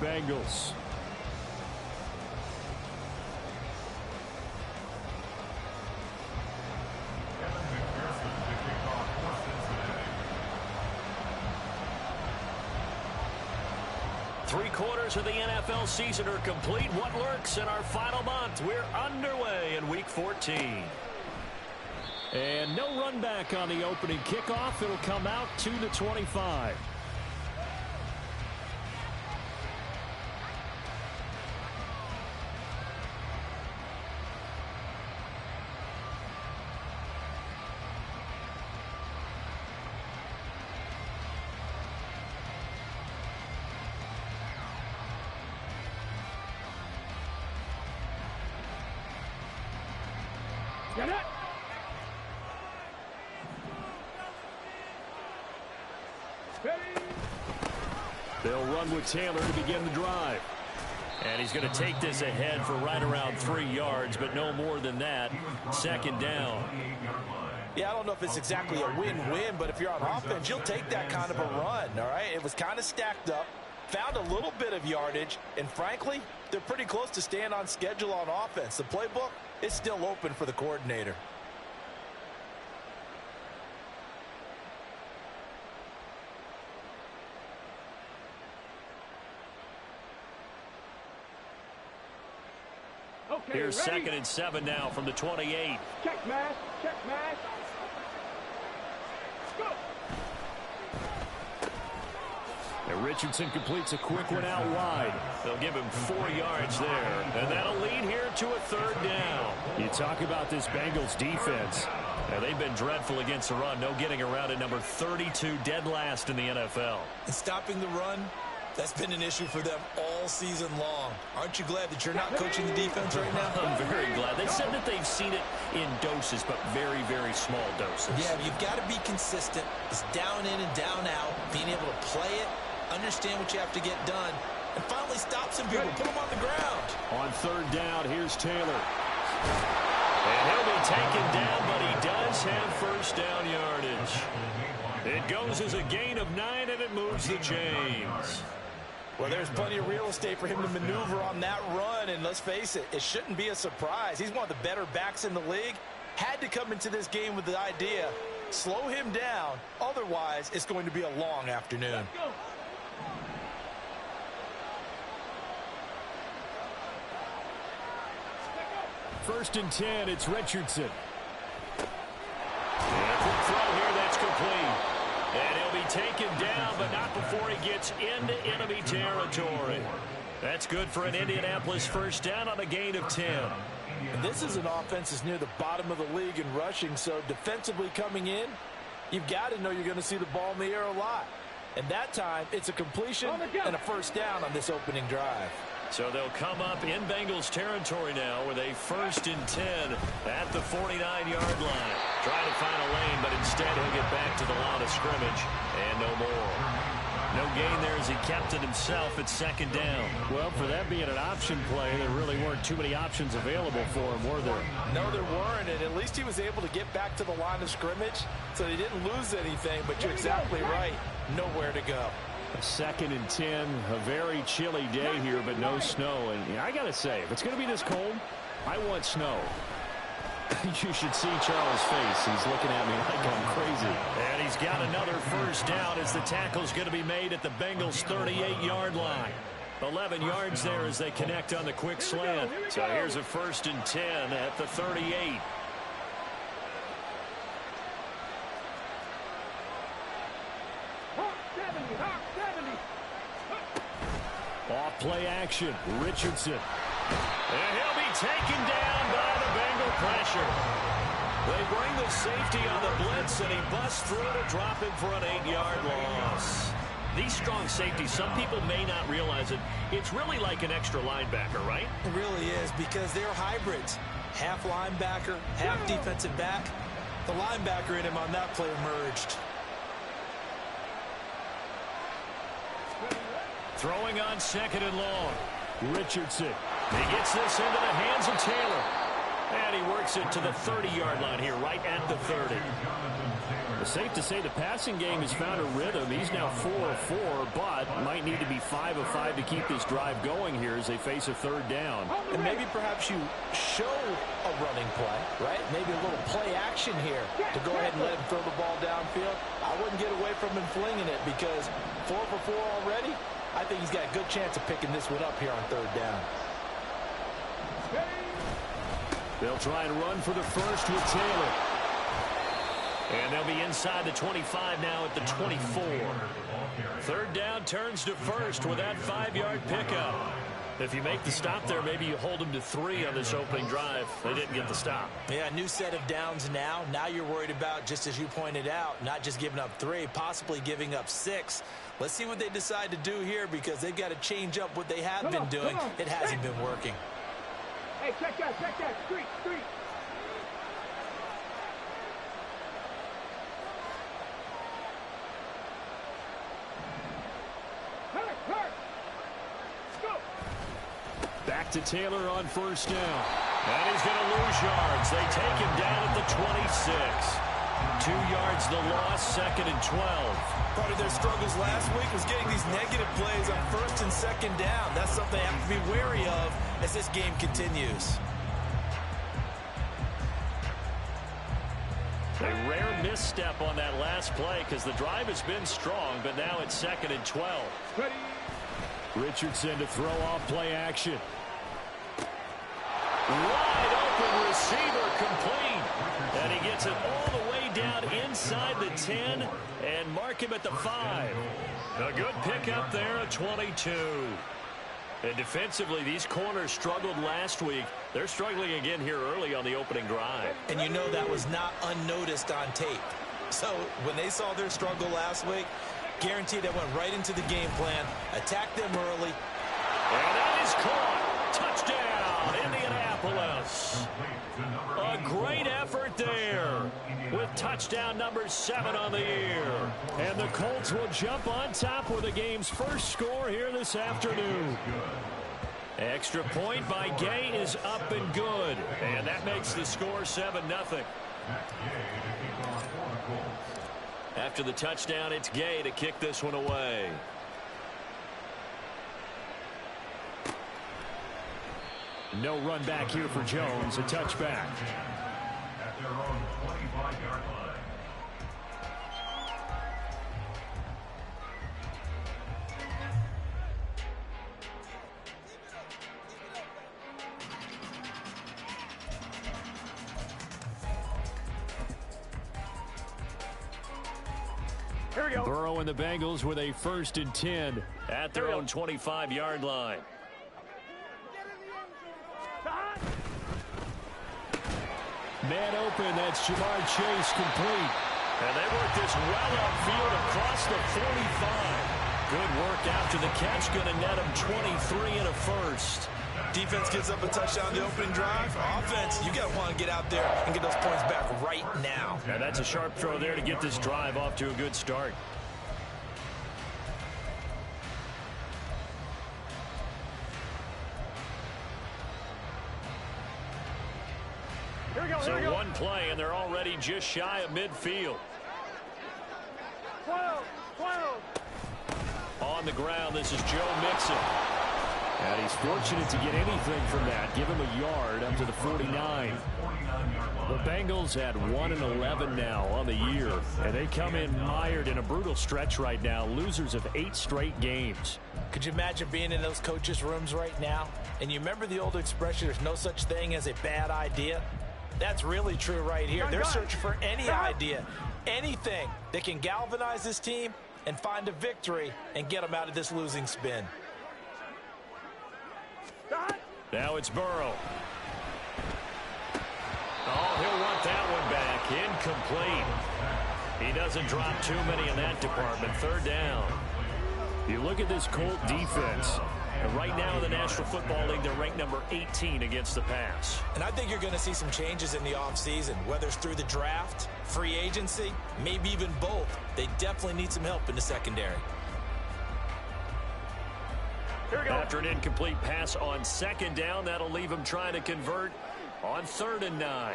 Bengals. Three-quarters of the NFL season are complete. What lurks in our final month? We're underway in Week 14. And no run back on the opening kickoff. It'll come out to the 25. Get it! They'll run with Taylor to begin the drive. And he's going to take this ahead for right around 3 yards, but no more than that. Second down. Yeah, I don't know if it's exactly a win-win, but if you're on offense, you'll take that kind of a run, all right? It was kind of stacked up, found a little bit of yardage, and frankly, they're pretty close to staying on schedule on offense. The playbook is still open for the coordinator. Okay, Here's ready? 2nd and 7 now from the 28. Check match, check match. Go! And Richardson completes a quick one out wide. They'll give him 4 yards there, and that'll lead here to a 3rd down. You talk about this Bengals defense. Now, they've been dreadful against the run. No getting around at number 32, dead last in the NFL. And stopping the run, that's been an issue for them all season long. Aren't you glad that you're not coaching the defense right now? I'm very glad. They said that they've seen it in doses, but very, very small doses. Yeah, you've got to be consistent. It's down in and down out, being able to play it, understand what you have to get done, and finally stop some people, put them on the ground. On 3rd down, here's Taylor. And he'll be taken down, but he does have 1st down yardage. It goes as a gain of 9, and it moves the chains. Well, there's plenty of real estate for him to maneuver on that run, and let's face it, it shouldn't be a surprise. He's one of the better backs in the league. Had to come into this game with the idea, slow him down, otherwise it's going to be a long afternoon. 1st and 10, it's Richardson. And a quick throw here, that's complete. And he'll be taken down, but not before he gets into enemy territory. That's good for an Indianapolis 1st down on a gain of 10. And this is an offense that's near the bottom of the league in rushing, so defensively coming in, you've got to know you're going to see the ball in the air a lot. And that time, it's a completion and a 1st down on this opening drive. So they'll come up in Bengals territory now with a 1st and 10 at the 49-yard line. Trying to find a lane, but instead he'll get back to the line of scrimmage and no more. No gain there as he kept it himself at 2nd down. Well, for that being an option play, there really weren't too many options available for him, were there? No, there weren't, and at least he was able to get back to the line of scrimmage, so he didn't lose anything, but you're exactly right, nowhere to go. 2nd and 10, a very chilly day here, but no snow. And I got to say, if it's going to be this cold, I want snow. You should see Charles' face. He's looking at me like I'm crazy. And he's got another 1st down as the tackle's going to be made at the Bengals' 38-yard line. 11 yards there as they connect on the quick slant. So here's a 1st and 10 at the 38. Off play action, Richardson. And he'll be taken down by the Bengal pressure. They bring the safety on the blitz, and he busts through to drop him for an 8-yard loss. These strong safeties, some people may not realize it. It's really like an extra linebacker, right? It really is, because they're hybrids. Half linebacker, half defensive back. The linebacker in him on that play emerged. Throwing on 2nd and long. Richardson. He gets this into the hands of Taylor. And he works it to the 30-yard line here, right at the 30. It's safe to say the passing game has found a rhythm. He's now 4 of 4, but might need to be 5 of 5 to keep this drive going here as they face a third down. And maybe perhaps you show a running play, right? Maybe a little play action here to go ahead and let him throw the ball downfield. I wouldn't get away from him flinging it because 4 for 4 already. I think he's got a good chance of picking this one up here on third down. They'll try and run for the first with Taylor. And they'll be inside the 25 now at the 24. Third down turns to first with that 5-yard pickup. If you make the stop there, maybe you hold them to 3 on this opening drive. They didn't get the stop. Yeah, new set of downs now. Now you're worried about, just as you pointed out, not just giving up 3, possibly giving up 6. Let's see what they decide to do here because they've got to change up what they have been doing. It hasn't been working. Hey, check that, street. Hurt. Go. Back to Taylor on first down. And he's going to lose yards. They take him down at the 26. 2 yards the loss, second and 12. Part of their struggles last week was getting these negative plays on first and second down. That's something they have to be wary of as this game continues. A rare misstep on that last play because the drive has been strong, but now it's second and 12. Ready. Richardson to throw off play action. Wide open receiver complete. And he gets it all the way down inside the 10 and mark him at the 5. A good pickup there at 22. And defensively, these corners struggled last week. They're struggling again here early on the opening drive. And you know that was not unnoticed on tape. So when they saw their struggle last week, guaranteed that went right into the game plan, attacked them early. And that is caught. Touchdown, Indianapolis. A great effort there with touchdown number 7 on the year. And the Colts will jump on top with the game's first score here this afternoon. Extra point by Gay is up and good. And that makes the score 7-0. After the touchdown, it's Gay to kick this one away. No run back here for Jones. A touchback. At their own 25-yard line. Here we go. Burrow and the Bengals with a 1st and 10 at their own 25-yard line. Man open, that's Jamar Chase complete. And they work this well upfield across the 45. Good work after the catch, going to net him 23 and a first. Defense gives up a touchdown the opening drive. Offense, you got to want to get out there and get those points back right now. And that's a sharp throw there to get this drive off to a good start. So one play, and they're already just shy of midfield. 12. On the ground, this is Joe Mixon. And he's fortunate to get anything from that. Give him a yard up to the 49. The Bengals at 1-11 now on the year. And they come in mired in a brutal stretch right now. Losers of 8 straight games. Could you imagine being in those coaches' rooms right now? And you remember the old expression, there's no such thing as a bad idea? That's really true right here. They're searching for any idea, anything that can galvanize this team and find a victory and get them out of this losing spin. Now it's Burrow. Oh, he'll want that one back. Incomplete. He doesn't drop too many in that department. Third down. You look at this Colt defense. And right now in the National Football League, they're ranked number 18 against the pass. And I think you're going to see some changes in the offseason, whether it's through the draft, free agency, maybe even both. They definitely need some help in the secondary. After an incomplete pass on second down, that'll leave him trying to convert On 3rd and 9.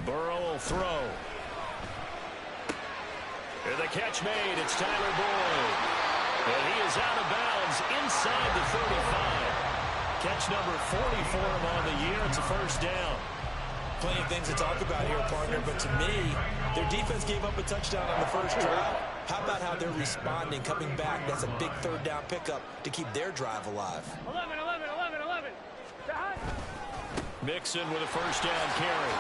Burrow will throw. And the catch made. It's Tyler Boyd. And he is out of bounds inside the 35. Catch number 40 for him on the year. It's a first down. Plenty of things to talk about here, partner, but to me, their defense gave up a touchdown on the first drive. How about how they're responding, coming back? That's a big 3rd down pickup to keep their drive alive. 11. Mixon with a first down carry.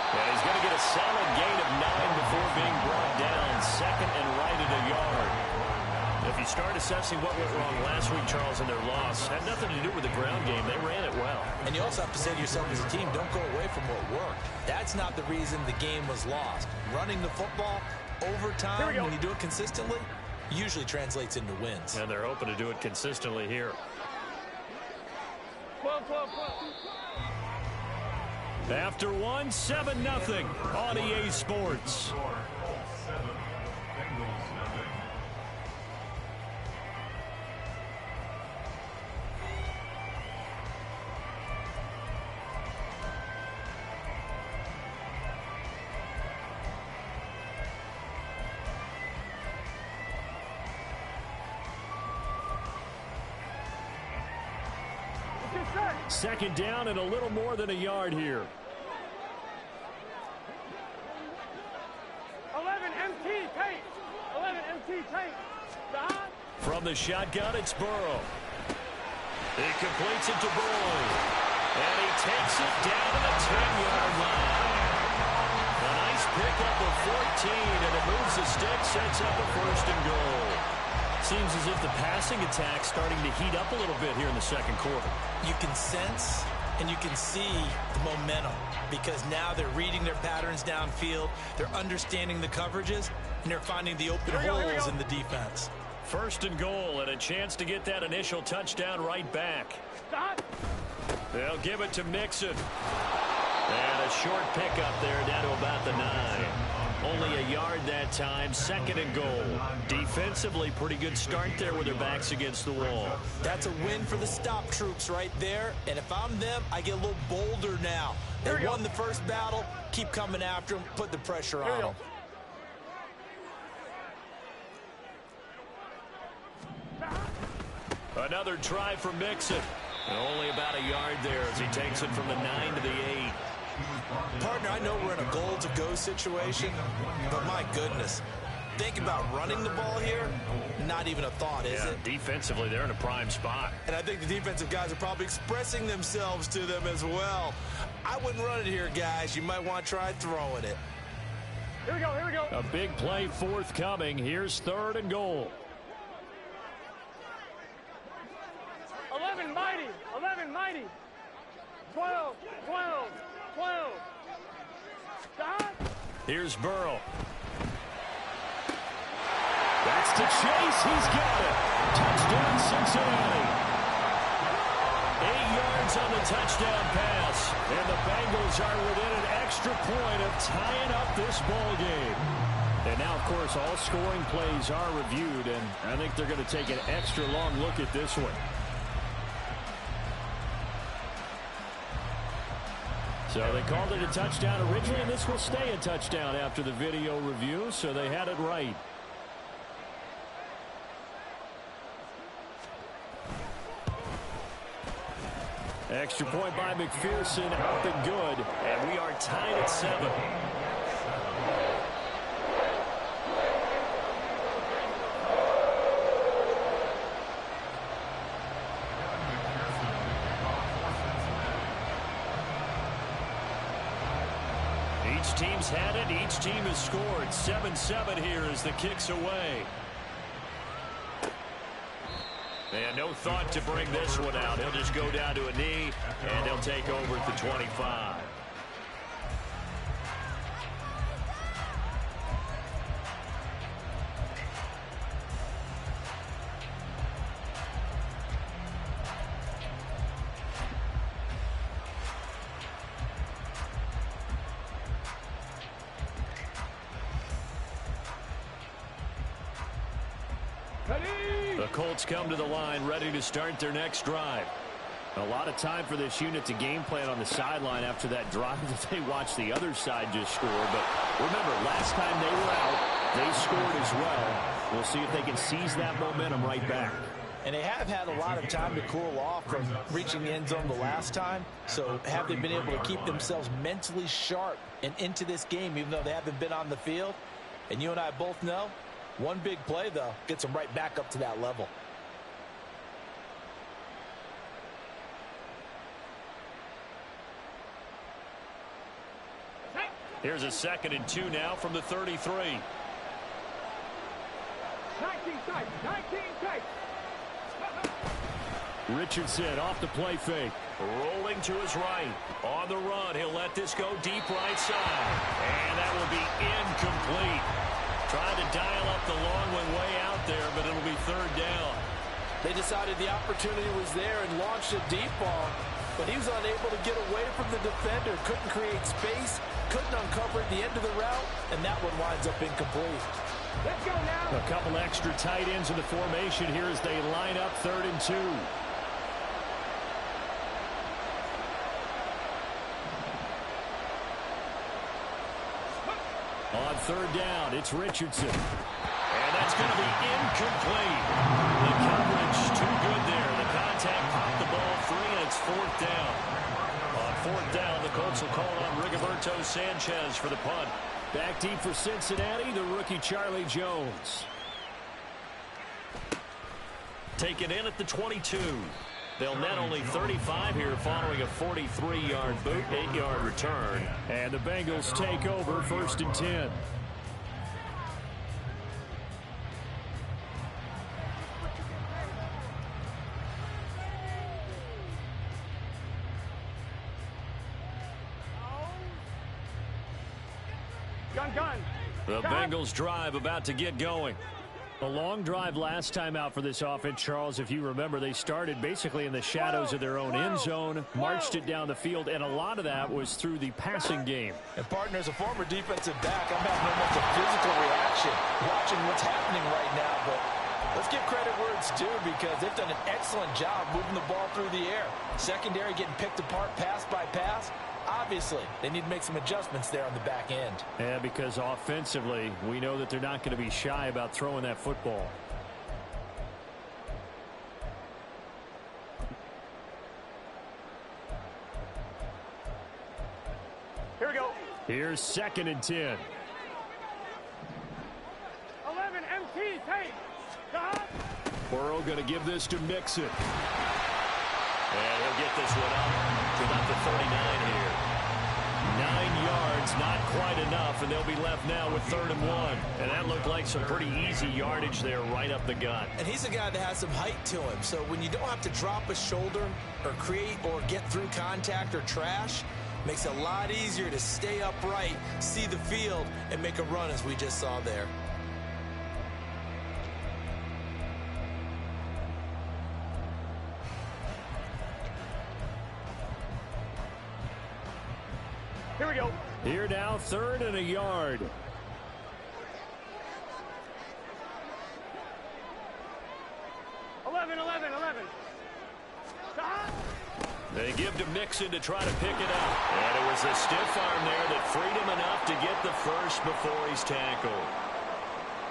And he's going to get a solid gain of 9 before being brought down. 2nd and right at a yard. If you start assessing what went wrong last week, Charles, in their loss, had nothing to do with the ground game. They ran it well. And you also have to say to yourself as a team, don't go away from what worked. That's not the reason the game was lost. Running the football over time, when you do it consistently, usually translates into wins. And they're hoping to do it consistently here. 12. After one, 7-0 on EA Sports. Second down and a little more than a yard here. 11 MT tape. 11 MT tape. From the shotgun, it's Burrow. He completes it to Boyd. And he takes it down to the 10-yard line. A nice pickup of 14, and it moves the stick, sets up a 1st and goal. Seems as if the passing attack's starting to heat up a little bit here in the second quarter. You can sense and you can see the momentum because now they're reading their patterns downfield, they're understanding the coverages, and they're finding the open holes in the defense. 1st and goal and a chance to get that initial touchdown right back. They'll give it to Mixon. And a short pickup there down to about the 9. Only a yard that time, 2nd and goal. Defensively, pretty good start there with their backs against the wall. That's a win for the stop troops right there. And if I'm them, I get a little bolder now. They won the first battle. Keep coming after them. Put the pressure on them. Another try for Mixon. And only about a yard there as he takes it from the 9 to the 8. Partner, I know we're in a goal-to-go situation, but my goodness, think about running the ball here, not even a thought, is it? Defensively, they're in a prime spot. And I think the defensive guys are probably expressing themselves to them as well. I wouldn't run it here, guys. You might want to try throwing it. Here we go. A big play forthcoming. Here's 3rd and goal. 11 mighty. 12. Here's Burrow. That's to Chase. He's got it. Touchdown, Cincinnati. 8 yards on the touchdown pass. And the Bengals are within an extra point of tying up this ball game. And now, of course, all scoring plays are reviewed, and I think they're going to take an extra long look at this one. So they called it a touchdown originally, and this will stay a touchdown after the video review, so they had it right. Extra point by McPherson, up and good, and we are tied at 7. Each team's had it. Each team has scored. 7-7 here as the kick's away. And no thought to bring this one out. He'll just go down to a knee, and he'll take over at the 25. The Colts come to the line ready to start their next drive. A lot of time for this unit to game plan on the sideline after that drive that they watched the other side just score. But remember, last time they were out, they scored as well. We'll see if they can seize that momentum right back. And they have had a lot of time to cool off from reaching the end zone the last time. So have they been able to keep themselves mentally sharp and into this game, even though they haven't been on the field? And you and I both know, one big play, though, gets them right back up to that level. Here's a 2nd and 2 now from the 33. 19 strikes, 19 strikes. Richardson off the play fake. Rolling to his right. On the run, he'll let this go deep right side. And that will be incomplete. Trying to dial up the long one way out there, but it'll be 3rd down. They decided the opportunity was there and launched a deep ball, but he was unable to get away from the defender. Couldn't create space, couldn't uncover at the end of the route, and that one winds up incomplete. Let's go now. A couple extra tight ends in the formation here as they line up 3rd and 2. On 3rd down, it's Richardson. And that's going to be incomplete. The coverage too good there. The contact popped the ball free, and it's 4th down. On 4th down, the Colts will call on Rigoberto Sanchez for the punt. Back deep for Cincinnati, the rookie Charlie Jones. Taken in at the 22. They'll net only 35 here following a 43-yard boot, 8-yard return. And the Bengals take over 1st and 10. Gun. The Bengals drive about to get going. A long drive last time out for this offense, Charles. If you remember, they started basically in the shadows of their own end zone, marched it down the field, and a lot of that was through the passing game. And partner, as a former defensive back, I'm having almost a physical reaction watching what's happening right now. But let's give credit where it's due, because they've done an excellent job moving the ball through the air. Secondary getting picked apart pass by pass. Obviously, they need to make some adjustments there on the back end. Yeah, because offensively, we know that they're not going to be shy about throwing that football. Here we go. Here's 2nd and 10. 11 MT tape. Burrow going to give this to Mixon. And he'll get this one up to about the 39 here. 9 yards, not quite enough, and they'll be left now with 3rd and 1. And that looked like some pretty easy yardage there right up the gut. And he's a guy that has some height to him, so when you don't have to drop a shoulder or create or get through contact or trash, makes it a lot easier to stay upright, see the field, and make a run as we just saw there. Here we go. Here now, 3rd and a yard. Eleven. They give to Mixon to try to pick it up. And it was a stiff arm there that freed him enough to get the first before he's tackled.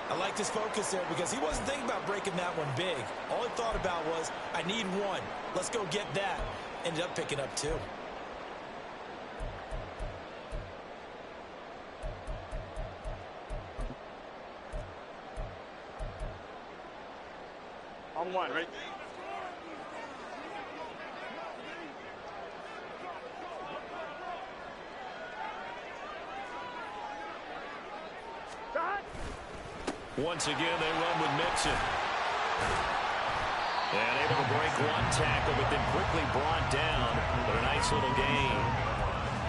I liked his focus there because he wasn't thinking about breaking that one big. All he thought about was, I need one. Let's go get that. Ended up picking up 2. On 1, right? Once again, they run with Mixon. And able to break one tackle, but then quickly brought down. But a nice little gain.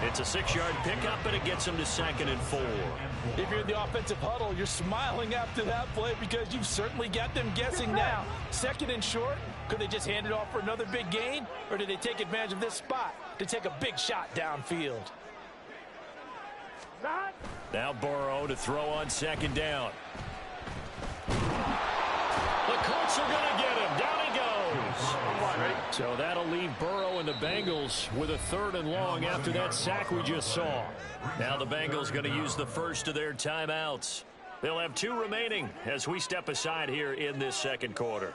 It's a 6-yard pickup, and it gets them to 2nd and 4. If you're in the offensive huddle, you're smiling after that play because you've certainly got them guessing now. 2nd and short, could they just hand it off for another big gain? Or did they take advantage of this spot to take a big shot downfield? Now Burrow to throw on 2nd down. The Colts are going to get him. Down he goes. So that'll leave Burrow and the Bengals with a 3rd and long after that sack we just saw. Now the Bengals going to use the first of their timeouts. They'll have 2 remaining as we step aside here in this second quarter.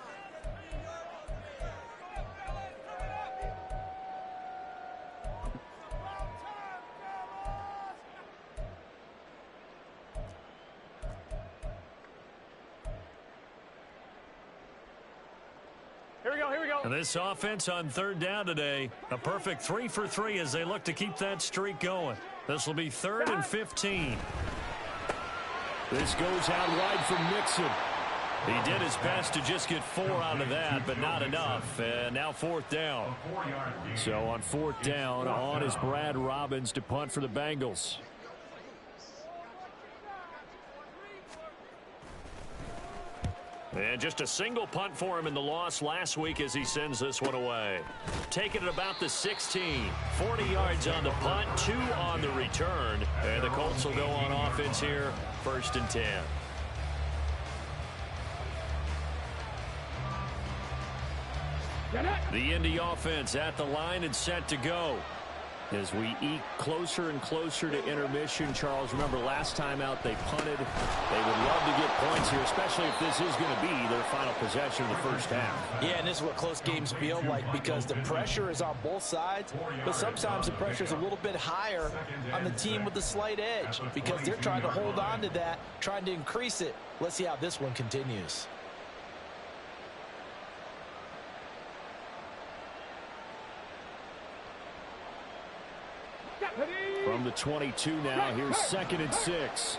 Here we go. And this offense on 3rd down today, a perfect 3 for 3 as they look to keep that streak going. This will be 3rd and 15. This goes out wide from Mixon. He did his best to just get 4 out of that, but not enough. And now 4th down. So on 4th down, on is Brad Robbins to punt for the Bengals. And just a single punt for him in the loss last week as he sends this one away. Taking it about the 16. 40 yards on the punt, 2 on the return. And the Colts will go on offense here, 1st and 10. The Indy offense at the line and set to go. As we eke closer and closer to intermission, Charles, remember last time out they punted. They would love to get points here, especially if this is going to be their final possession of the first half. Yeah, and this is what close games feel like because the pressure is on both sides, but sometimes the pressure is a little bit higher on the team with the slight edge because they're trying to hold on to that, trying to increase it. Let's see how this one continues. From the 22 now, here's 2nd and 6.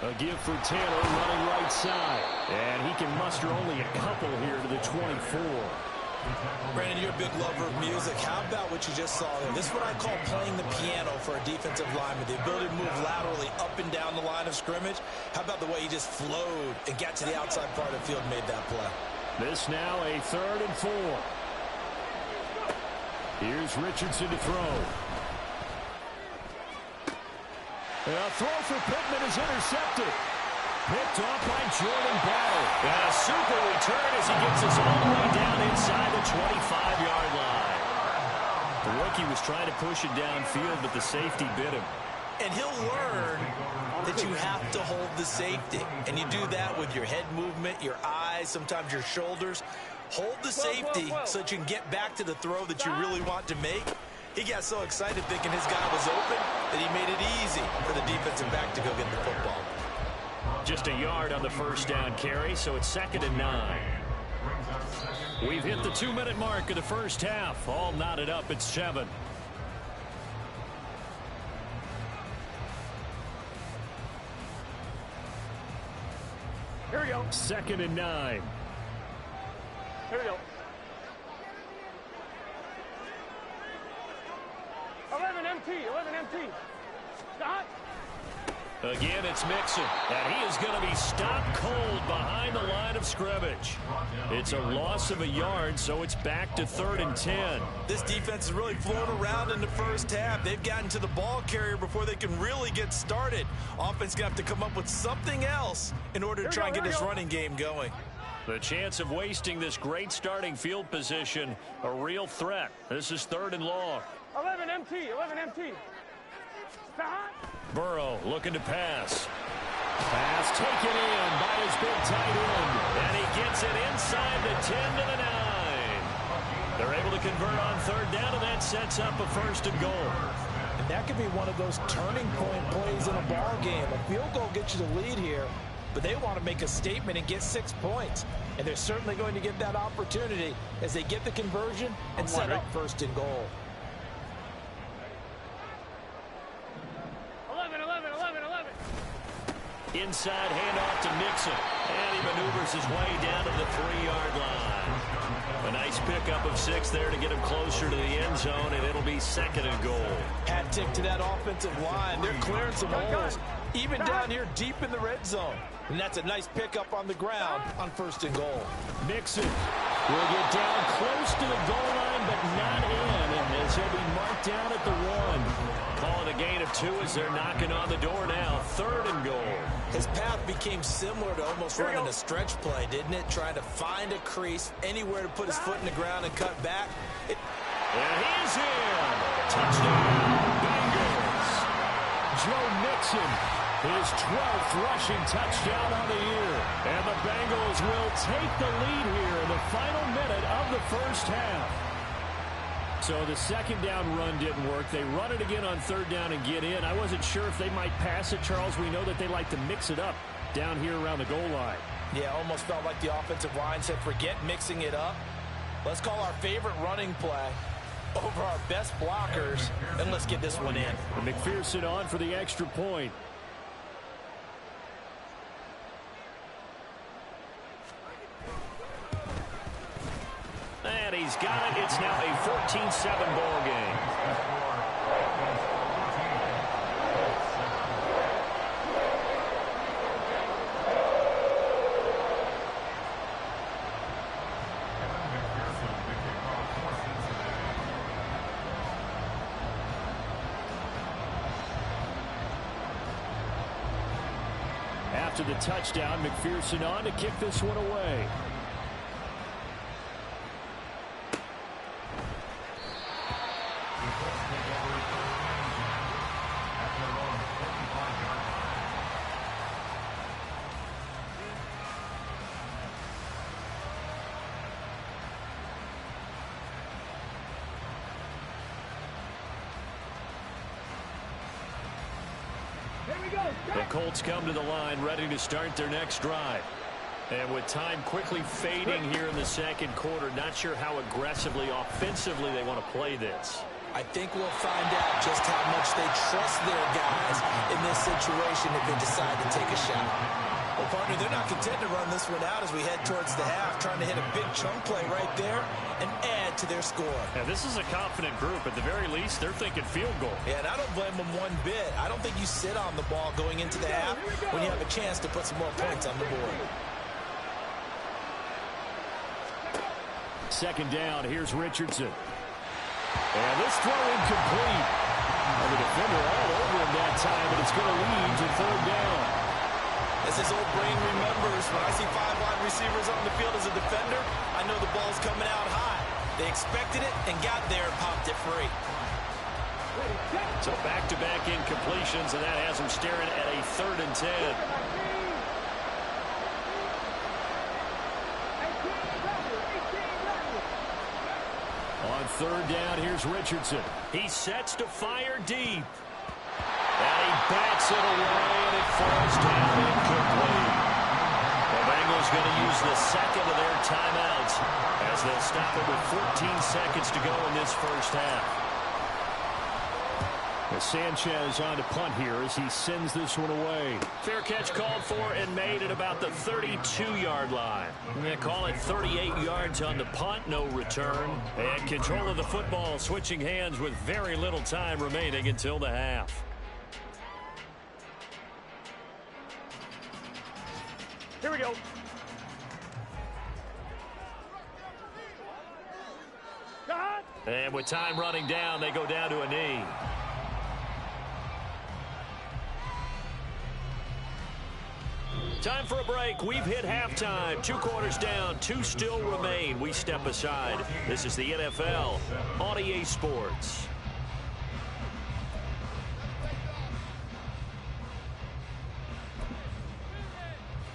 A give for Taylor running right side. And he can muster only a couple here to the 24. Brandon, you're a big lover of music. How about what you just saw there? This is what I call playing the piano for a defensive lineman. The ability to move laterally up and down the line of scrimmage. How about the way he just flowed and got to the outside part of the field and made that play? This now a 3rd and 4. Here's Richardson to throw. A throw for Pittman is intercepted. Picked off by Jordan Battle. And a super return as he gets us all the way down inside the 25-yard line. The rookie was trying to push it downfield, but the safety bit him. And he'll learn that you have to hold the safety. And you do that with your head movement, your eyes, sometimes your shoulders. Hold the safety so that you can get back to the throw that you really want to make. He got so excited thinking his guy was open that he made it easy for the defensive back to go get the football. Just a yard on the first down carry, so it's 2nd and 9. We've hit the 2-minute mark of the first half. All knotted up at 7. Here we go. 2nd and 9. Here we go. 11 MT. Stop. Again, it's Mixon, and he is going to be stopped cold behind the line of scrimmage. It's a loss of a yard, so it's back to 3rd and 10. This defense is really flown around in the first half. They've gotten to the ball carrier before they can really get started. Offense going to have to come up with something else in order to try and get this running game going. The chance of wasting this great starting field position, a real threat. This is 3rd and long. 11 MT. Stop. Burrow looking to pass. Pass taken in by his big tight end. And he gets it inside the 10 to the 9. They're able to convert on 3rd down, and that sets up a 1st and goal. And that could be one of those turning point plays in a ball game. A field goal gets you the lead here, but they want to make a statement and get 6 points. And they're certainly going to get that opportunity as they get the conversion and set up 1st and goal. 11. Inside handoff to Mixon. And he maneuvers his way down to the 3-yard line. A nice pickup of 6 there to get him closer to the end zone, and it'll be 2nd and goal. Hat tip to that offensive line. They're clearing some holes, even down here deep in the red zone. And that's a nice pickup on the ground on 1st and goal. Mixon will get down close to the goal line, but not in. And as he'll be marked down at the 1. Call and a gain of 2 as they're knocking on the door now. 3rd and goal. His path became similar to almost running a stretch play, didn't it? Trying to find a crease, anywhere to put his foot in the ground and cut back. And he's in. Touchdown, Bengals. Joe Mixon, his 12th rushing touchdown on the year. And the Bengals will take the lead here in the final minute of the first half. So the second down run didn't work. They run it again on 3rd down and get in. I wasn't sure if they might pass it, Charles. We know that they like to mix it up down here around the goal line. Yeah, almost felt like the offensive line said, forget mixing it up. Let's call our favorite running play over our best blockers, and let's get this one in. And McPherson on for the extra point. And he's got it. It's now a 14-7 ball game. After the touchdown, McPherson on to kick this one away. The Colts come to the line ready to start their next drive. And with time quickly fading here in the second quarter, not sure how aggressively, offensively they want to play this. I think we'll find out just how much they trust their guys in this situation if they decide to take a shot. Well, partner, they're not content to run this one out as we head towards the half, trying to hit a big chunk play right there and add to their score. Yeah, this is a confident group. At the very least, they're thinking field goal. Yeah, and I don't blame them one bit. I don't think you sit on the ball going into the half when you have a chance to put some more points on the board. Second down, here's Richardson. And this throw incomplete. And the defender all over him that time, but it's going to lead to 3rd down. As his old brain remembers, when I see 5 wide receivers on the field as a defender, I know the ball's coming out high. They expected it and got there and popped it free. So back-to-back incompletions, and that has them staring at a 3rd and 10. On 3rd down, here's Richardson. He sets to fire deep. And he bats it away, and it falls down incomplete. The Bengals going to use the second of their timeouts as they'll stop it with 14 seconds to go in this first half. Sanchez on to punt here as he sends this one away. Fair catch called for and made at about the 32-yard line. They call it 38 yards on the punt, no return. And control of the football switching hands with very little time remaining until the half. Here we go. And with time running down, they go down to a knee. Time for a break. We've hit halftime. 2 quarters down. 2 still remain. We step aside. This is the NFL on EA Sports.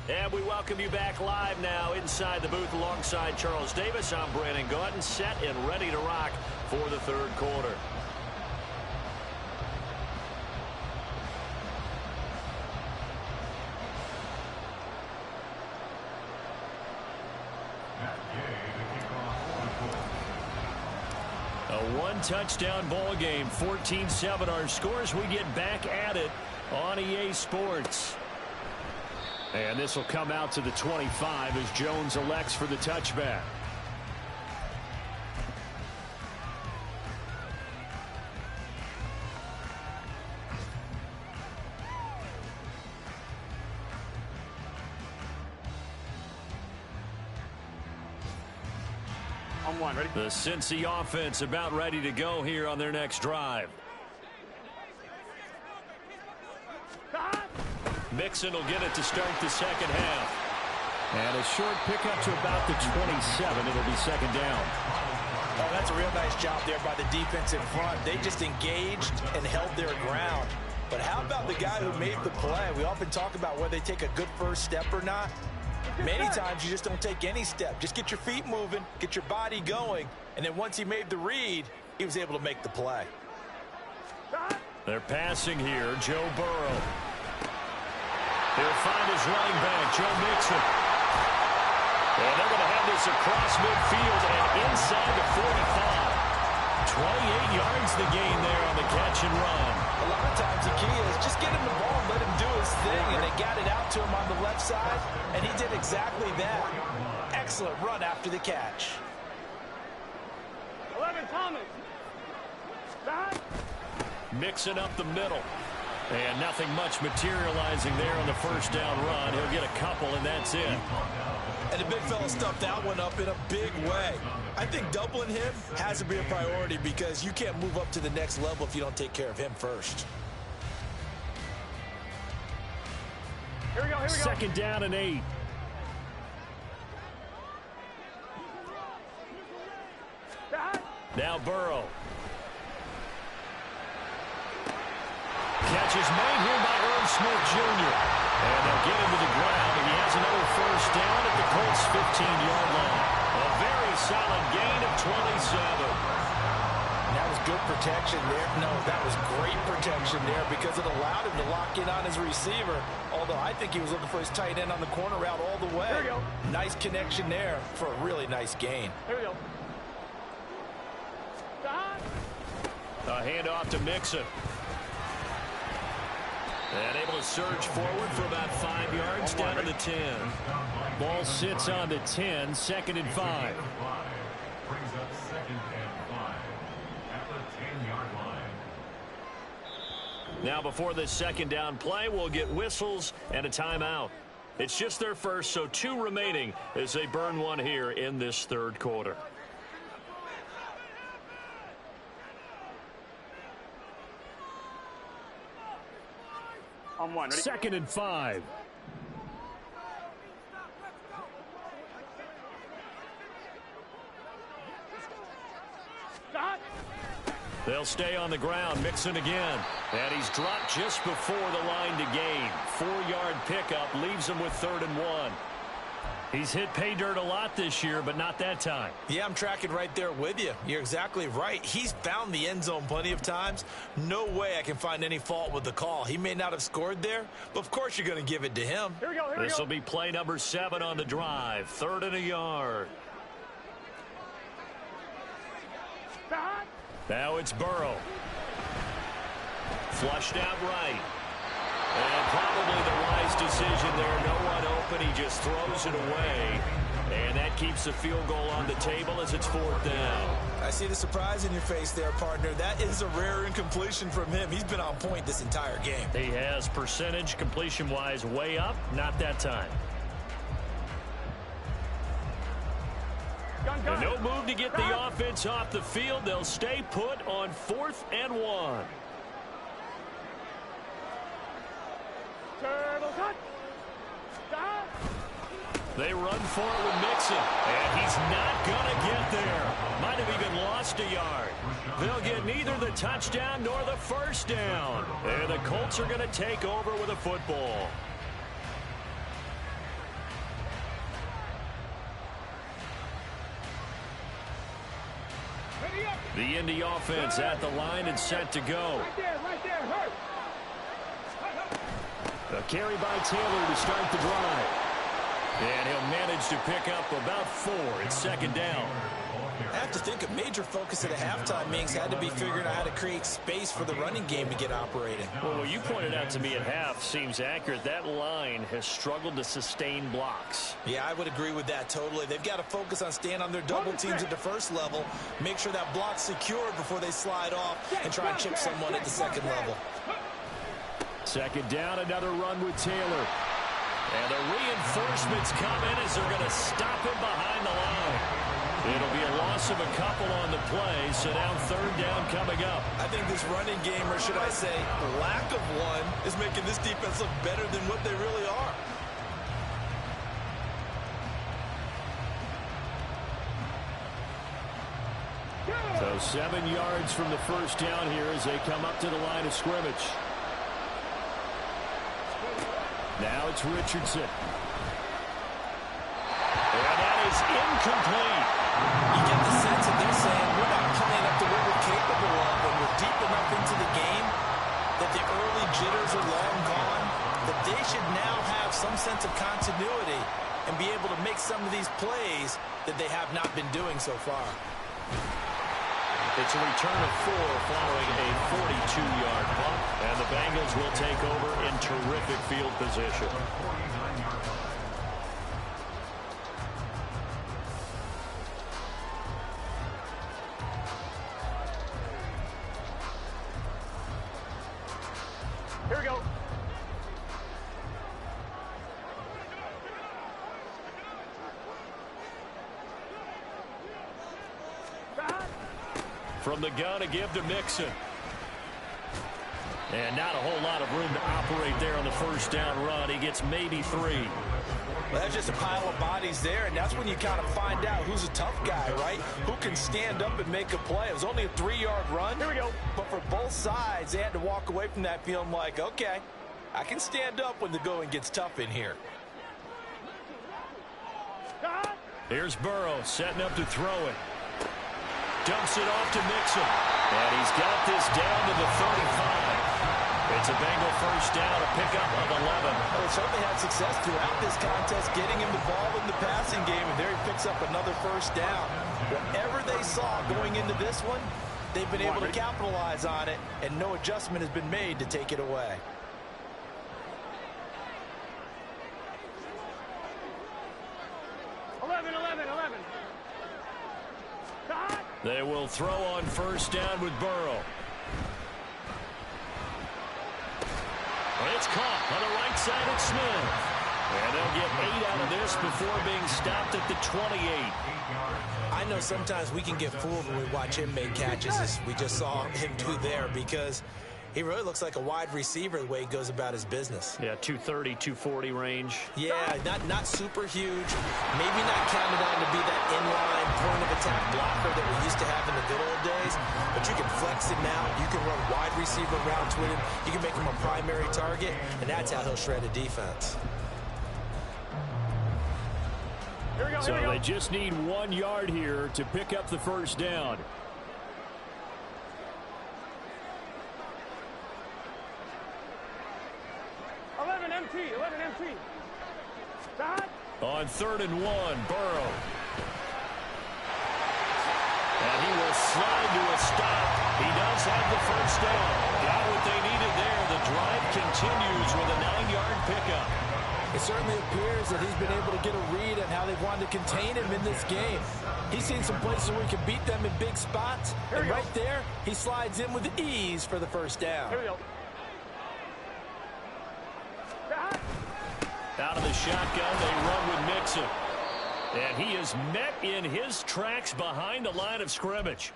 And we welcome you back live now inside the booth alongside Charles Davis. I'm Brandon Gaudin, set and ready to rock for the 3rd quarter. A 1-touchdown ball game, 14-7 our scores. We get back at it on EA Sports. And this will come out to the 25 as Jones elects for the touchback. On 1, ready? The Cincy offense about ready to go here on their next drive. Mixon will get it to start the second half. And a short pickup to about the 27. It'll be second down. Oh, that's a real nice job there by the defense in front. They just engaged and held their ground. But how about the guy who made the play? We often talk about whether they take a good first step or not. Many times you just don't take any step. Just get your feet moving, get your body going, and then once he made the read, he was able to make the play. They're passing here. Joe Burrow. He'll find his running back, Joe Mixon. And they're going to have this across midfield and inside the 45. 28 yards the gain there on the catch and run. A lot of times the key is just get him the ball and let him do his thing, and they got it out to him on the left side, and he did exactly that. Excellent run after the catch. 11, Thomas. Mixing up the middle. And nothing much materializing there on the first down run. He'll get a couple, and that's it. And the big fella stuffed that one up in a big way. I think doubling him has to be a priority because you can't move up to the next level if you don't take care of him first. Here we go, here we go. Second down and 8. Now Burrow. Catch is made here by Irv Smith Jr. And they'll get him to the ground, and he has another first down at the Colts' 15-yard line. A very solid gain of 27. And that was good protection there. No, that was great protection there because it allowed him to lock in on his receiver, although I think he was looking for his tight end on the corner route all the way. Here we go. Nice connection there for a really nice gain. Here we go. A handoff to Mixon. And able to surge forward for about 5 yards down to the 10. Ball sits on the 10, second and 5. Brings up second and 5 at the 10-yard line. Now before this second down play, we'll get whistles and a timeout. It's just their first, so 2 remaining as they burn one here in this third quarter. On one. Ready? Second and 5. Stop. They'll stay on the ground. Mixon again. And he's dropped just before the line to gain. 4-yard pickup leaves him with 3rd and 1. He's hit pay dirt a lot this year, but not that time. Yeah, I'm tracking right there with you. You're exactly right. He's found the end zone plenty of times. No way I can find any fault with the call. He may not have scored there, but of course you're going to give it to him. Here we go, here we This go. will be play number 7 on the drive. 3rd and a yard. Stop. Now it's Burrow. Flushed out right. And probably the wise decision there. No one open. He just throws it away. And that keeps the field goal on the table as it's 4th down. I see the surprise in your face there, partner. That is a rare incompletion from him. He's been on point this entire game. He has percentage completion-wise way up, not that time. Gun, And gun. no move to get the offense off the field. They'll stay put on 4th and 1. Turtle cut. Stop. They run for it with Mixon, and he's not going to get there. Might have even lost a yard. They'll get neither the touchdown nor the first down. And the Colts are going to take over with a football. Ready up. The Indy offense at the line and set to go. Right there, hurt. A carry by Taylor to start the drive. And he'll manage to pick up about 4. It's 2nd down. I have to think a major focus at a halftime means had to be figuring out how to create space for the running game to get operating. Well, what you pointed out to me at half seems accurate. That line has struggled to sustain blocks. Yeah, I would agree with that totally. They've got to focus on staying on their double teams at the first level, make sure that block's secured before they slide off and try and chip someone at the second level. 2nd down, another run with Taylor. And the reinforcements come in as they're going to stop him behind the line. It'll be a loss of a couple on the play, so now third down coming up. I think this running game, or should I say lack of one, is making this defense look better than what they really are. So 7 yards from the first down here as they come up to the line of scrimmage. Now it's Richardson. And that is incomplete. You get the sense that they're saying we're not playing up to what we're capable of when we're deep enough into the game, that the early jitters are long gone, that they should now have some sense of continuity and be able to make some of these plays that they have not been doing so far. It's a return of 4 following a 42-yard punt, and the Bengals will take over in terrific field position. Here we go. From the gun, a give to Mixon. And not a whole lot of room to operate there on the first down run. He gets maybe 3. Well, that's just a pile of bodies there, and that's when you kind of find out who's a tough guy, right? Who can stand up and make a play. It was only a 3-yard run. Here we go. But for both sides, they had to walk away from that feeling like, okay, I can stand up when the going gets tough in here. Here's Burrow setting up to throw it. Dumps it off to Mixon. And he's got this down to the 35. It's a Bengal first down, a pickup of 11. Well, they certainly had success throughout this contest getting him the ball in the passing game, and there he picks up another first down. Whatever they saw going into this one, they've been able to capitalize on it, and no adjustment has been made to take it away. They will throw on first down with Burrow. It's caught on the right side of Smith. And they'll get 8 out of this before being stopped at the 28. I know sometimes we can get fooled when we watch him make catches, as we just saw him do there, because he really looks like a wide receiver the way he goes about his business. Yeah, 230, 240 range. Yeah, not super huge. Maybe not counted on to be that inline point-of-attack blocker that we used to have in the good old days. But you can flex him out. You can run wide receiver routes with him. You can make him a primary target, and that's how he'll shred a defense. So they just need 1 yard here to pick up the first down. On 3rd and 1, Burrow. And he will slide to a stop. He does have the first down. Got what they needed there. The drive continues with a 9-yard pickup. It certainly appears that he's been able to get a read on how they've wanted to contain him in this game. He's seen some places where he can beat them in big spots. And right there, he slides in with ease for the first down. Here we go. Out of the shotgun, they run with Mixon. And he is met in his tracks behind the line of scrimmage.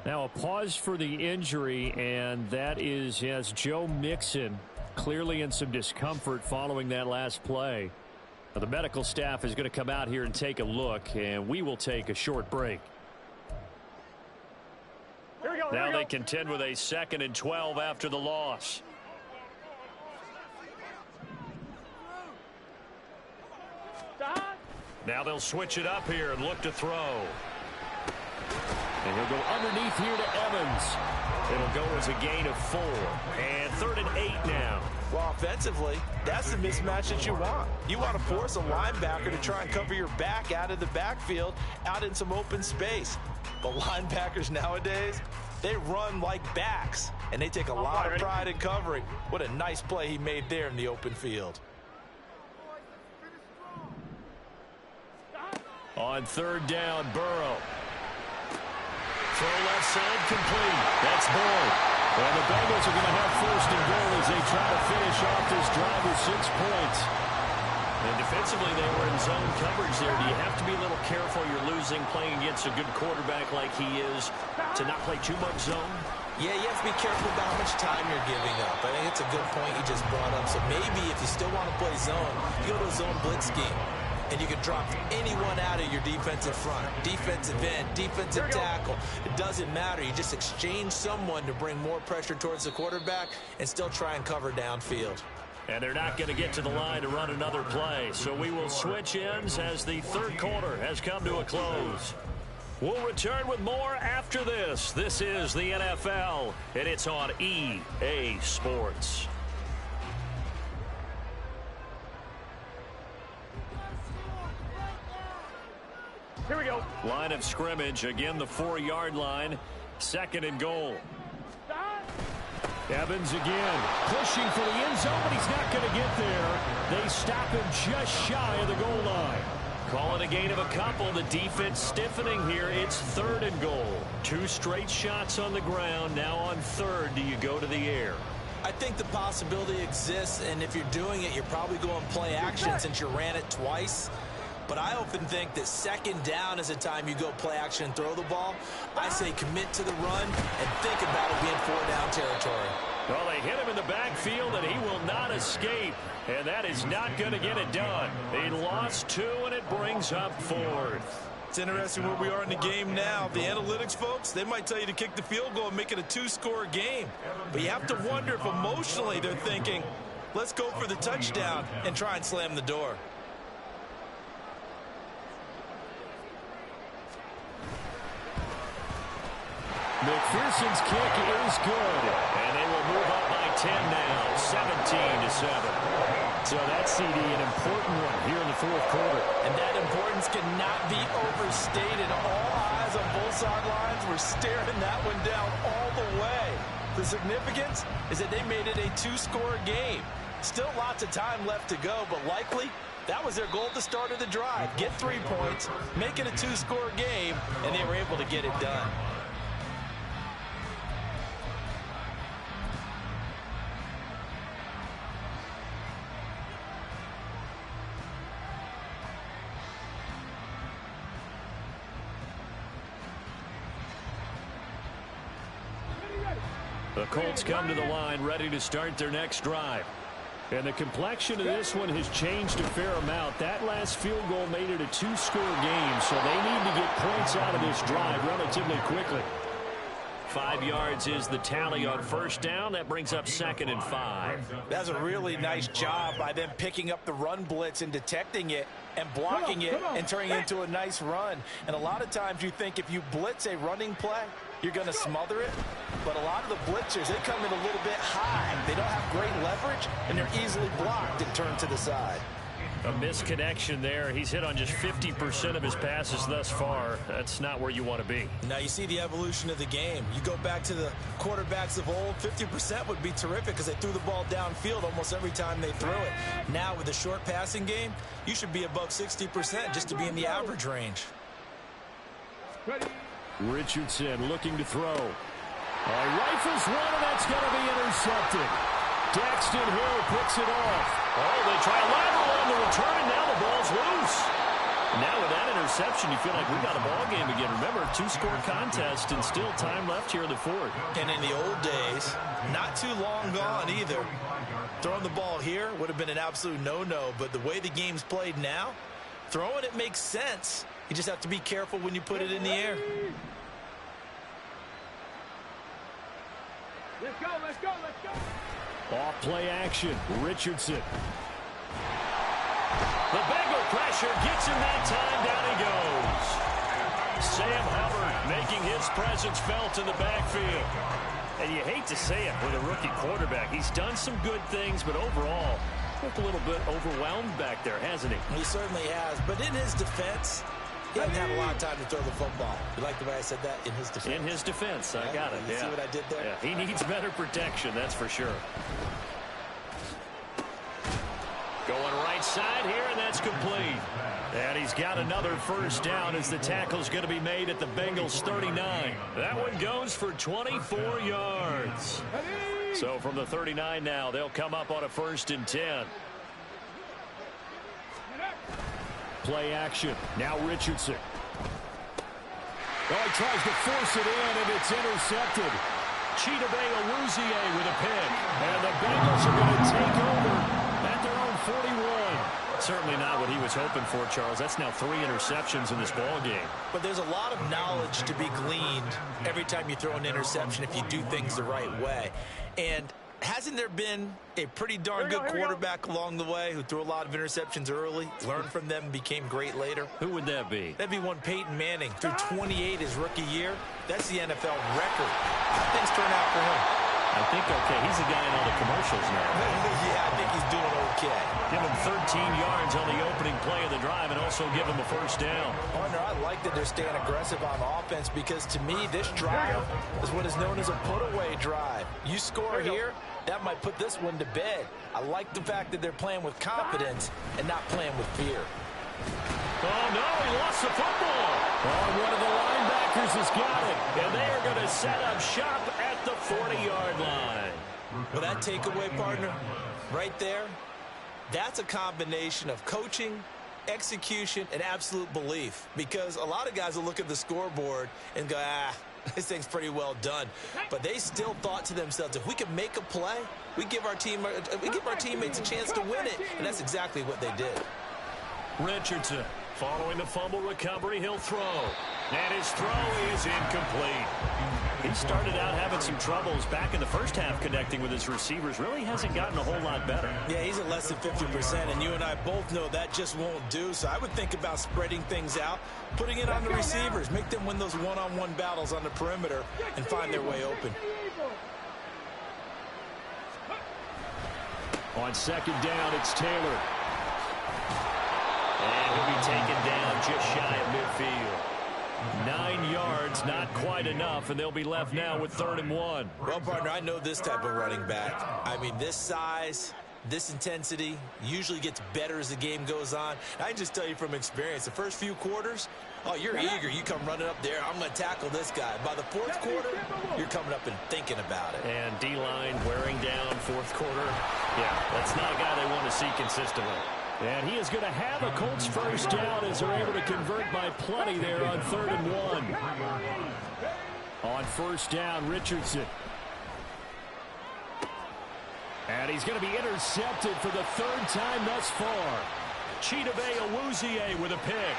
Now a pause for the injury, and that is as Joe Mixon clearly in some discomfort following that last play. Now, the medical staff is going to come out here and take a look, and we will take a short break. Here we go. Now they contend with a 2nd and 12 after the loss. Now they'll switch it up here and look to throw. And he'll go underneath here to Evans. It'll go as a gain of 4. And 3rd and 8 now. Well, offensively, that's the mismatch that you want. You want to force a linebacker to try and cover your back out of the backfield, out in some open space. But linebackers nowadays, they run like backs, and they take a lot of pride in covering. What a nice play he made there in the open field. On 3rd down, Burrow. Throw left side complete. That's Boyd. And the Bengals are going to have 1st and goal as they try to finish off this drive with 6 points. And defensively, they were in zone coverage there. Do you have to be a little careful? You're losing playing against a good quarterback like he is to not play too much zone? Yeah, you have to be careful about how much time you're giving up. I think it's a good point you just brought up. So maybe if you still want to play zone, you go to a zone blitz scheme. And you can drop anyone out of your defensive front. Defensive end, defensive tackle. It doesn't matter. You just exchange someone to bring more pressure towards the quarterback and still try and cover downfield. And they're not going to get to the line to run another play. So we will switch ends as the third quarter has come to a close. We'll return with more after this. This is the NFL, and it's on EA Sports. Here we go. Line of scrimmage, again the 4-yard line. Second and goal. Evans again, pushing for the end zone, but he's not going to get there. They stop him just shy of the goal line. Call it a gain of a couple. The defense stiffening here. It's third and goal. 2 straight shots on the ground. Now on third, do you go to the air? I think the possibility exists, and if you're doing it, you're probably going play action since you ran it twice. But I often think that second down is a time you go play action and throw the ball. I say commit to the run and think about it being 4-down territory. Well, they hit him in the backfield, and he will not escape. And that is not going to get it done. They lost 2, and it brings up 4th. It's interesting where we are in the game now. The analytics folks, they might tell you to kick the field goal and make it a 2-score game. But you have to wonder if emotionally they're thinking, let's go for the touchdown and try and slam the door. McPherson's kick is good. And they will move up by 10 now, 17-7. So that CD, an important one here in the fourth quarter. And that importance cannot be overstated. All eyes on both sidelines were staring that one down all the way. The significance is that they made it a 2-score game. Still lots of time left to go, but likely that was their goal at the start of the drive. Get 3 points, make it a 2-score game, and they were able to get it done. The Colts come to the line ready to start their next drive. And the complexion of this one has changed a fair amount. That last field goal made it a 2-score game, so they need to get points out of this drive relatively quickly. 5 yards is the tally on first down. That brings up 2nd and 5. That's a really nice job by them picking up the run blitz and detecting it and blocking it and turning it into a nice run. And a lot of times you think if you blitz a running play, you're going to smother it. But a lot of the blitzers, they come in a little bit high. They don't have great leverage, and they're easily blocked and turned to the side. A misconnection there. He's hit on just 50% of his passes thus far. That's not where you want to be. Now you see the evolution of the game. You go back to the quarterbacks of old, 50% would be terrific because they threw the ball downfield almost every time they threw it. Now with the short passing game, you should be above 60% just to be in the average range. Richardson looking to throw. Rifles one, and that's going to be intercepted. Daxton Hill picks it off. Oh, they try a lateral on the return, and now the ball's loose. Now with that interception, you feel like we got a ball game again. Remember, 2-score contest and still time left here in the fourth. And in the old days, not too long gone either. Throwing the ball here would have been an absolute no-no, but the way the game's played now, throwing it makes sense. You just have to be careful when you put it in the air. Let's go, let's go, let's go. Off play action, Richardson. The Bengal pressure gets him that time. Down he goes. Sam Hubbard making his presence felt in the backfield. And you hate to say it with a rookie quarterback. He's done some good things, but overall, looked a little bit overwhelmed back there, hasn't he? He certainly has. But in his defense, he hasn't had a lot of time to throw the football. You like the way I said that? In his defense. In his defense. I got it. You see what I did there? Yeah, he needs better protection, that's for sure. Going right side here, and that's complete. And he's got another first down as the tackle's going to be made at the Bengals 39. That one goes for 24 yards. So from the 39 now, they'll come up on a 1st and 10. play action. Now Richardson. Oh, he tries to force it in, and it's intercepted. Suave with a pick. And the Bengals are going to take over at their own 41. Certainly not what he was hoping for, Charles. That's now 3 interceptions in this ball game. But there's a lot of knowledge to be gleaned every time you throw an interception if you do things the right way. And hasn't there been a pretty darn good quarterback along the way who threw a lot of interceptions early, learned from them, and became great later? Who would that be? That'd be one Peyton Manning. Threw 28 his rookie year. That's the NFL record. How things turn out for him? I think okay. He's the guy in all the commercials now. Yeah, I think he's doing okay. Give him 13 yards on the opening play of the drive and also give him a first down. Partner, I like that they're staying aggressive on offense because to me, this drive is what is known as a put-away drive. You score here, that might put this one to bed. I like the fact that they're playing with confidence and not playing with fear. Oh, no, he lost the football. Oh, one of the linebackers has got it. And they are going to set up shop at the 40-yard line. Well, that takeaway, partner, right there, that's a combination of coaching, execution, and absolute belief. Because a lot of guys will look at the scoreboard and go, this thing's pretty well done. But they still thought to themselves, if we can make a play, we give our teammates a chance to win it. And that's exactly what they did. Richardson, following the fumble recovery, he'll throw. And his throw is incomplete. He started out having some troubles back in the first half connecting with his receivers. Really hasn't gotten a whole lot better. Yeah, he's at less than 50%, and you and I both know that just won't do. So I would think about spreading things out, putting it on the receivers, make them win those one-on-one battles on the perimeter and find their way open. On second down, it's Taylor. And he'll be taken down just shy of midfield. 9 yards, not quite enough, and they'll be left now with 3rd and 1. Well, partner, I know this type of running back. I mean, this size, this intensity usually gets better as the game goes on. I can just tell you from experience, the first few quarters, oh, you're eager. You come running up there, I'm going to tackle this guy. By the 4th quarter, you're coming up and thinking about it. And D-line wearing down 4th quarter. Yeah, that's not a guy they want to see consistently. And he is going to have a Colts first down as they're able to convert by plenty there on 3rd and 1. On first down, Richardson. And he's going to be intercepted for the 3rd time thus far. Suave with a pick.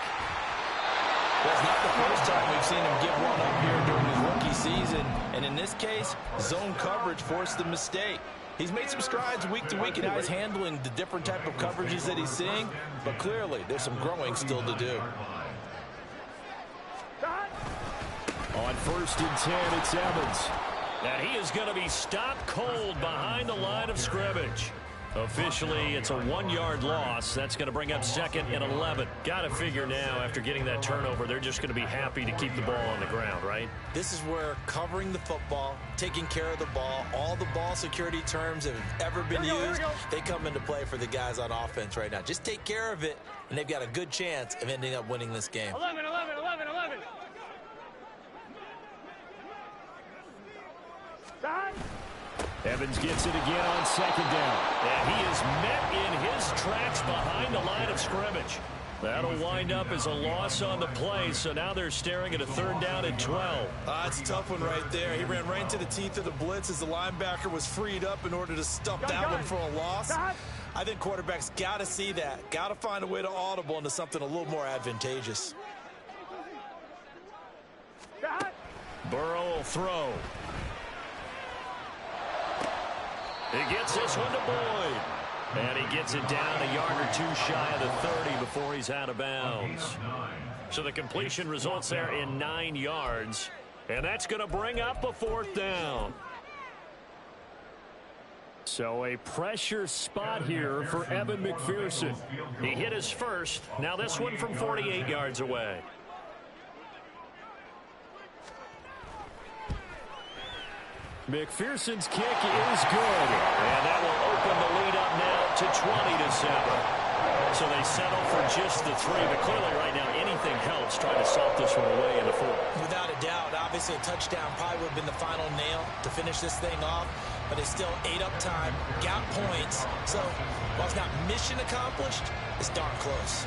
Well, it's not the first time we've seen him give one up here during his rookie season. And in this case, zone coverage forced the mistake. He's made some strides week to week, and now he's handling the different type of coverages that he's seeing. But clearly, there's some growing still to do. On 1st and 10, it's Evans. And he is going to be stopped cold behind the line of scrimmage. Officially, it's a 1-yard loss. That's going to bring up 2nd and 11. Got to figure now, after getting that turnover, they're just going to be happy to keep the ball on the ground, right? This is where covering the football, taking care of the ball, all the ball security terms that have ever been used, they come into play for the guys on offense right now. Just take care of it, and they've got a good chance of ending up winning this game. 11. Evans gets it again on 2nd down. And he is met in his tracks behind the line of scrimmage. That'll wind up as a loss on the play, so now they're staring at a 3rd down and 12. It's a tough one right there. He ran right into the teeth of the blitz as the linebacker was freed up in order to stuff that one for a loss. I think quarterbacks got to see that. Got to find a way to audible into something a little more advantageous. Burrow will throw. He gets this one to Boyd. And he gets it down a yard or 2 shy of the 30 before he's out of bounds. So the completion results there in 9 yards. And that's going to bring up a 4th down. So a pressure spot here for Evan McPherson. He hit his first. Now this one from 48 yards away. McPherson's kick is good. And that will open the lead up now to 20-7. So they settle for just the 3. But clearly right now anything helps trying to salt this one away in the 4th. Without a doubt, obviously a touchdown probably would have been the final nail to finish this thing off. But it's still 8 up time, got points. So while it's not mission accomplished, it's darn close.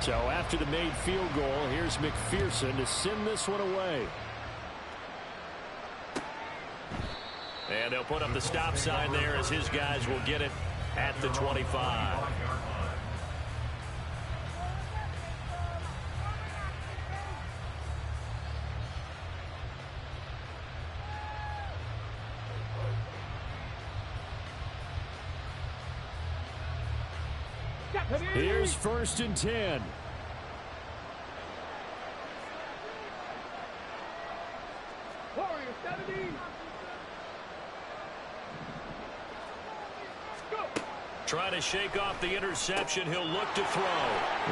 So after the made field goal, here's McPherson to send this one away. And they'll put up the stop sign there as his guys will get it at the 25. Here's 1st and 10. Warrior 70. Trying to shake off the interception. He'll look to throw.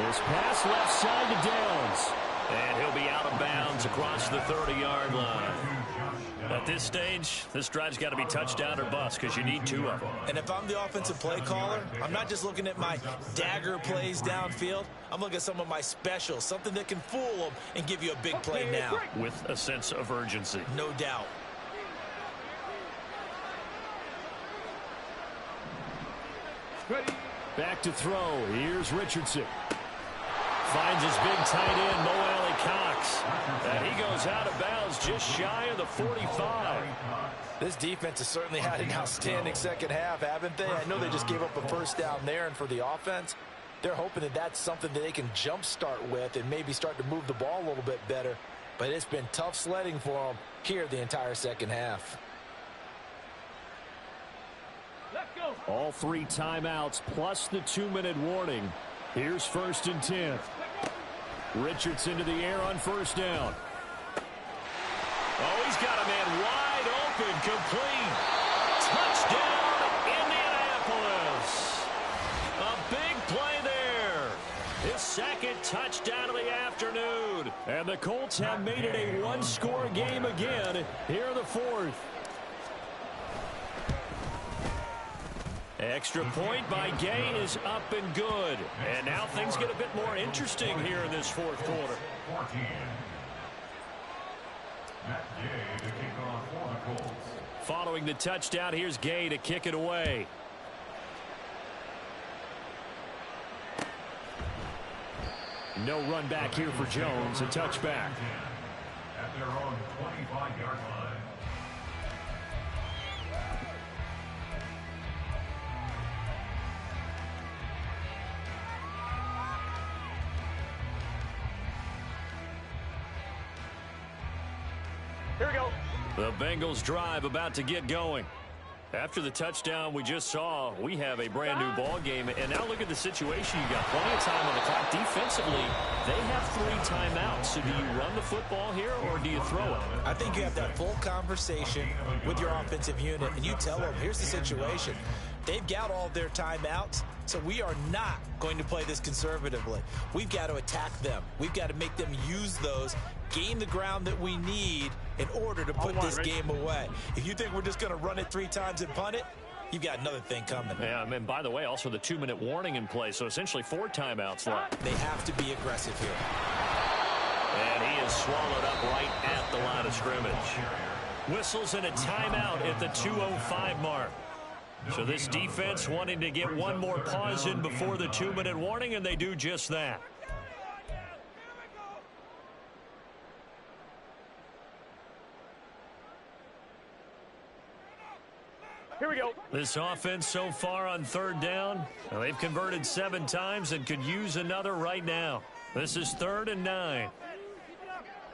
This pass left side to Downs. And he'll be out of bounds across the 30-yard line. At this stage, this drive's got to be touchdown or bust because you need 2 of them. And if I'm the offensive play caller, I'm not just looking at my dagger plays downfield. I'm looking at some of my specials, something that can fool them and give you a big play now. With a sense of urgency. No doubt. Ready. Back to throw. Here's Richardson. Finds his big tight end, Mo Alley Cox. And he goes out of bounds just shy of the 45. This defense has certainly had an outstanding second half, haven't they? I know they just gave up a first down there, and for the offense, they're hoping that that's something that they can jumpstart with and maybe start to move the ball a little bit better. But it's been tough sledding for them here the entire second half. Let's go. All 3 timeouts plus the 2-minute warning. Here's 1st and 10. Richardson to the air on 1st down. Oh, he's got a man wide open, complete. Touchdown, Indianapolis. A big play there. His 2nd touchdown of the afternoon. And the Colts have made it a 1-score game again here in the 4th. Extra point by Gay is up and good. And now things get a bit more interesting here in this 4th quarter. 14. Matt Gay to kick off for the Colts. Following the touchdown, here's Gay to kick it away. No run back here for Jones. A touchback. At their own 25-yard line. Here we go. The Bengals drive about to get going. After the touchdown we just saw, we have a brand new ball game. And now look at the situation. You got plenty of time on the clock. Defensively, they have 3 timeouts. So do you run the football here or do you throw it? I think you have that full conversation with your offensive unit, and you tell them, here's the situation. They've got all their timeouts, so we are not going to play this conservatively. We've got to attack them. We've got to make them use those, gain the ground that we need in order to put this game away. If you think we're just going to run it 3 times and punt it, you've got another thing coming. Yeah, and by the way, also the 2-minute warning in place, so essentially 4 timeouts left. They have to be aggressive here. And he is swallowed up right at the line of scrimmage. Whistles and a timeout at the 2:05 mark. So this defense wanting to get one more pause in before the 2-minute warning, and they do just that. Here we go. This offense so far on 3rd down, well, they've converted 7 times and could use another right now. This is 3rd and 9.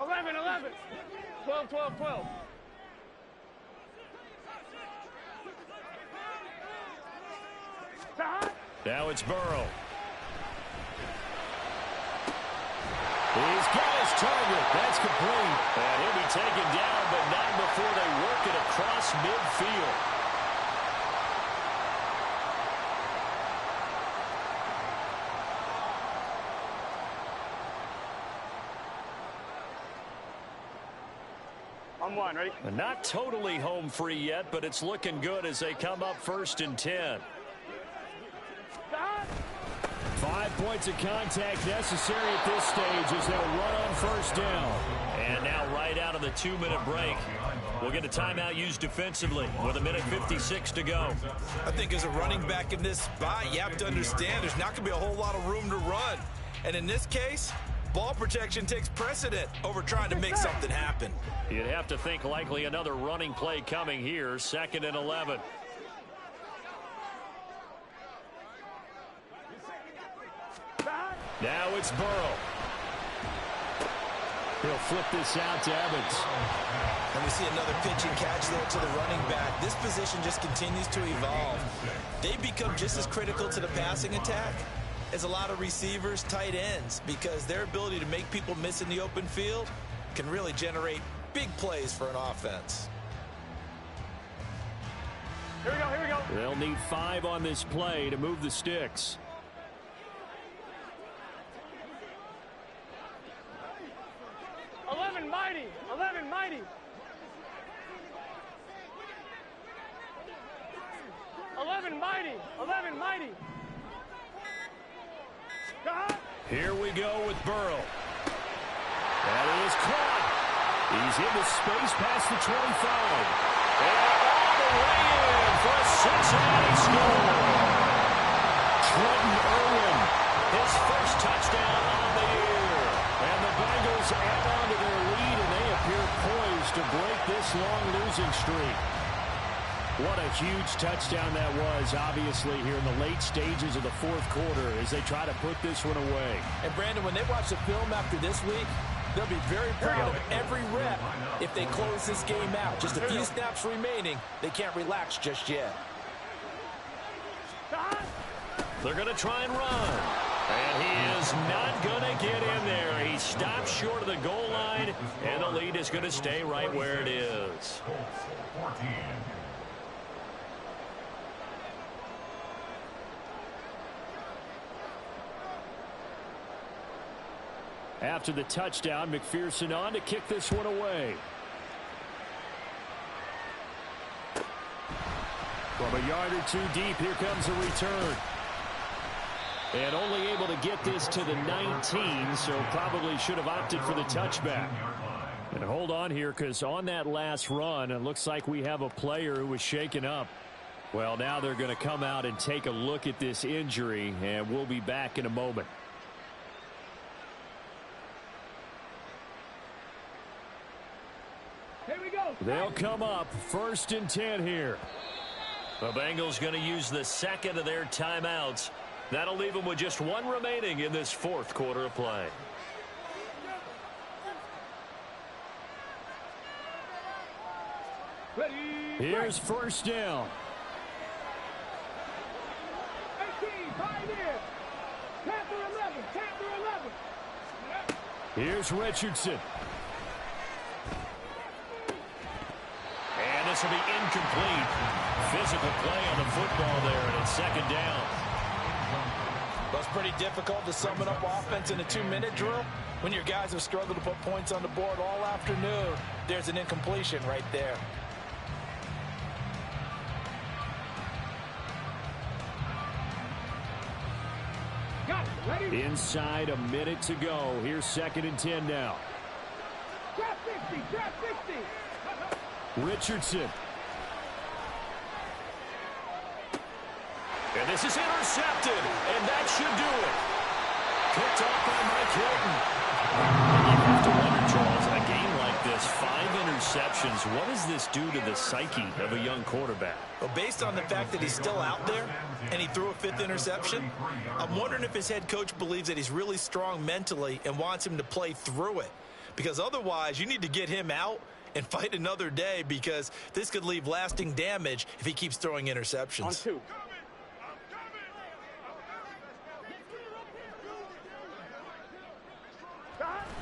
11, 11. 12, 12, 12. Now it's Burrow. He's got his target. That's complete. And he'll be taken down, but not before they work it across midfield. On 1, ready? Not totally home free yet, but it's looking good as they come up 1st and 10. 5 points of contact necessary at this stage as they'll run on 1st down. And now right out of the 2-minute break, we'll get a timeout used defensively with 1:56 to go. I think as a running back in this spot, you have to understand there's not going to be a whole lot of room to run. And in this case, ball protection takes precedent over trying to make something happen. You'd have to think likely another running play coming here, 2nd and 11. Now it's Burrow. He'll flip this out to Evans. And we see another pitch and catch there to the running back. This position just continues to evolve. They become just as critical to the passing attack as a lot of receivers, tight ends, because their ability to make people miss in the open field can really generate big plays for an offense. Here we go, here we go. They'll need 5 on this play to move the sticks. Mighty, 11 mighty. 11 mighty, 11 mighty. Here we go with Burrow. That is caught. He's into space past the 25. And all the way in for a Cincinnati score. Trenton Irwin, his first touchdown on the year. And the Bengals add on to their lead, and they appear poised to break this long losing streak. What a huge touchdown that was, obviously, here in the late stages of the 4th quarter as they try to put this one away. And, Brandon, when they watch the film after this week, they'll be very proud of every rep if they close this game out. Just a few snaps remaining. They can't relax just yet. They're going to try and run. And he is not going to get in there. He stops short of the goal line, and the lead is going to stay right where it is. After the touchdown, McPherson on to kick this one away. From a yard or 2 deep, here comes a return. And only able to get this to the 19, so probably should have opted for the touchback. And hold on here, because on that last run, it looks like we have a player who was shaken up. Well, now they're going to come out and take a look at this injury, and we'll be back in a moment. Here we go. They'll come up 1st and 10 here. The Bengals going to use the 2nd of their timeouts. That'll leave them with just 1 remaining in this 4th quarter of play. Ready. Here's 1st down. 18, pioneer. Panther 11, Panther 11. Here's Richardson. And this will be incomplete. Physical play on the football there, and it's 2nd down. Well, it's pretty difficult to sum it up offense in a 2-minute drill when your guys have struggled to put points on the board all afternoon. There's an incompletion right there. Got it. Ready. Inside a minute to go. Here's 2nd and 10 now. Drop 60, drop 60. Richardson. And this is intercepted, and that should do it. Picked off by Mike Hilton. And you have to wonder, Charles, in a game like this, 5 interceptions, what does this do to the psyche of a young quarterback? Well, based on the fact that he's still out there and he threw a 5th interception, I'm wondering if his head coach believes that he's really strong mentally and wants him to play through it. Because otherwise, you need to get him out and fight another day, because this could leave lasting damage if he keeps throwing interceptions. On 2.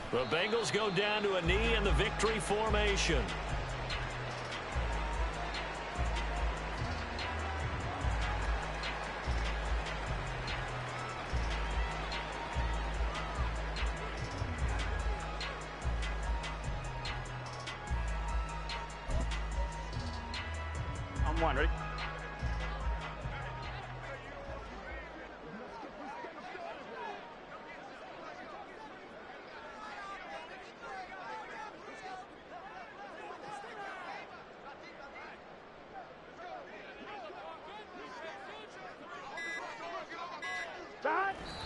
The Bengals go down to a knee in the victory formation. I'm 1, ready?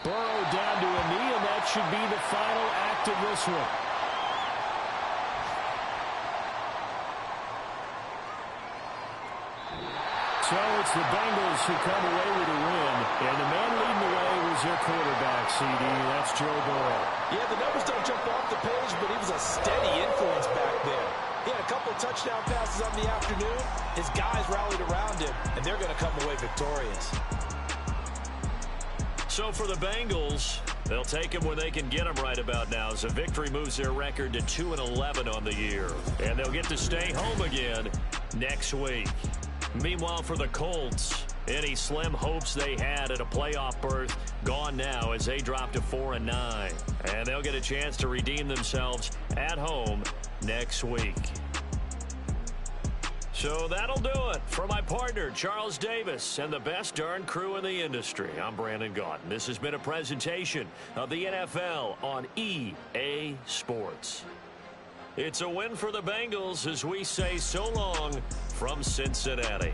Burrow down to a knee, and should be the final act of this one. So it's the Bengals who come away with a win. And the man leading the way was their quarterback, CD. That's Joe Burrow. Yeah, the numbers don't jump off the page, but he was a steady influence back there. He had a couple touchdown passes on the afternoon. His guys rallied around him, and they're going to come away victorious. So for the Bengals, they'll take him when they can get him right about now. So victory moves their record to 2-11 on the year. And they'll get to stay home again next week. Meanwhile, for the Colts, any slim hopes they had at a playoff berth gone now as they drop to 4-9. And they'll get a chance to redeem themselves at home next week. So that'll do it for my partner, Charles Davis, and the best darn crew in the industry. I'm Brandon Gaudin. This has been a presentation of the NFL on EA Sports. It's a win for the Bengals as we say so long from Cincinnati.